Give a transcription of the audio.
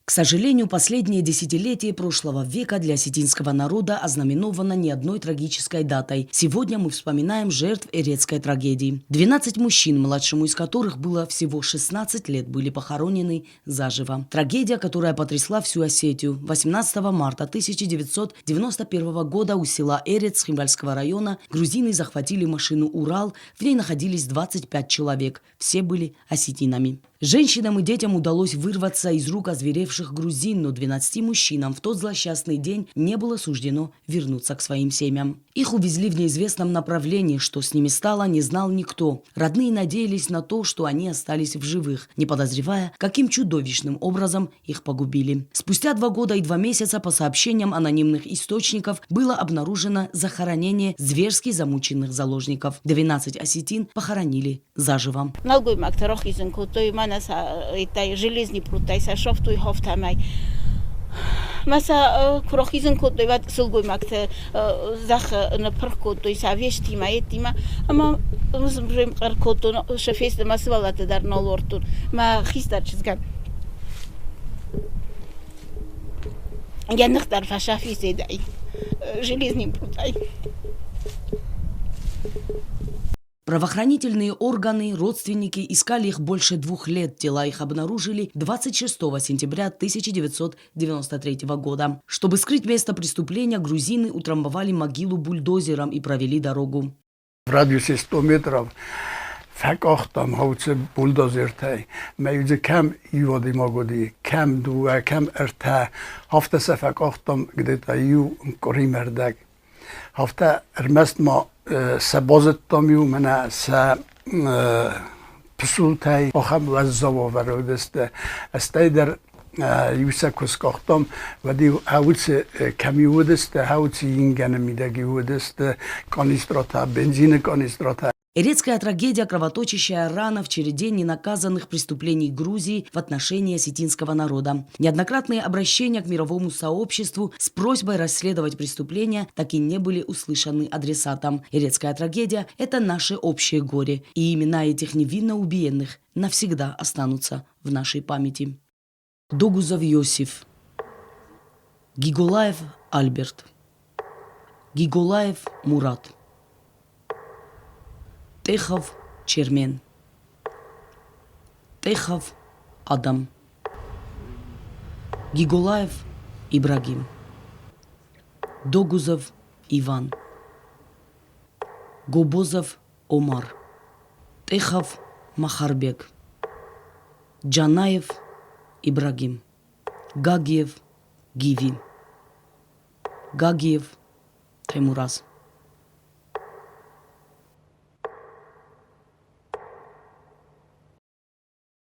К сожалению, последнее десятилетие прошлого века для осетинского народа ознаменовано не одной трагической датой. Сегодня мы вспоминаем жертв Эрецкой трагедии. 12 мужчин, младшему из которых было всего 16 лет, были похоронены заживо. Трагедия, которая потрясла всю Осетию. 18 марта 1991 года у села Эрец Химвальского района грузины захватили машину «Урал». В ней находились 25 человек. Все были осетинами. Женщинам и детям удалось вырваться из рук озверевших грузин, но 12 мужчинам в тот злосчастный день не было суждено вернуться к своим семьям. Их увезли в неизвестном направлении. Что с ними стало, не знал никто. Родные надеялись на то, что они остались в живых, не подозревая, каким чудовищным образом их погубили. Спустя 2 года и 2 месяца, по сообщениям анонимных источников, было обнаружено захоронение зверски замученных заложников. 12 осетин похоронили заживо. Железный прутай сашофтуй хофтамай. Маса крохизен код дойват сылгой макте зах на паркод дой савешти маетима ама музмрем каркотон шефест масвалата дар нолортун ма хистар чизган я нахтар фашафи седай железный прутай. Правоохранительные органы, родственники искали их больше 2 лет. Тела их обнаружили 26 сентября 1993 года. Чтобы скрыть место преступления, грузины утрамбовали могилу бульдозером и провели дорогу. В радиусе 100 метров факохтам хауце бульдозертай. Маюзе кем юводи могоди, кем дуа, кем эрта. Хафта факохтам где-то ю коримердаг. Хафта эрместма سبازتامیو منه پسولتای آخم وززاوا ورودسته استی در یوسا کسکاختم و دی هاوتس کمی ودسته هاوتس اینگن میدگی ودسته کانیستراتا بنزین کانیستراتا. Эрецкая трагедия – кровоточащая рана в череде ненаказанных преступлений Грузии в отношении осетинского народа. Неоднократные обращения к мировому сообществу с просьбой расследовать преступления так и не были услышаны адресатом. Эрецкая трагедия – это наше общее горе, и имена этих невинно убиенных навсегда останутся в нашей памяти. Догузов Йосиф, Гиголаев Альберт, Гиголаев Мурат, Техов Чермен, Техов Адам, Гиголаев Ибрагим, Догузов Иван, Гобозов Омар, Техов Махарбек, Джанаев Ибрагим, Гагиев Гиви, Гагиев Таймураз.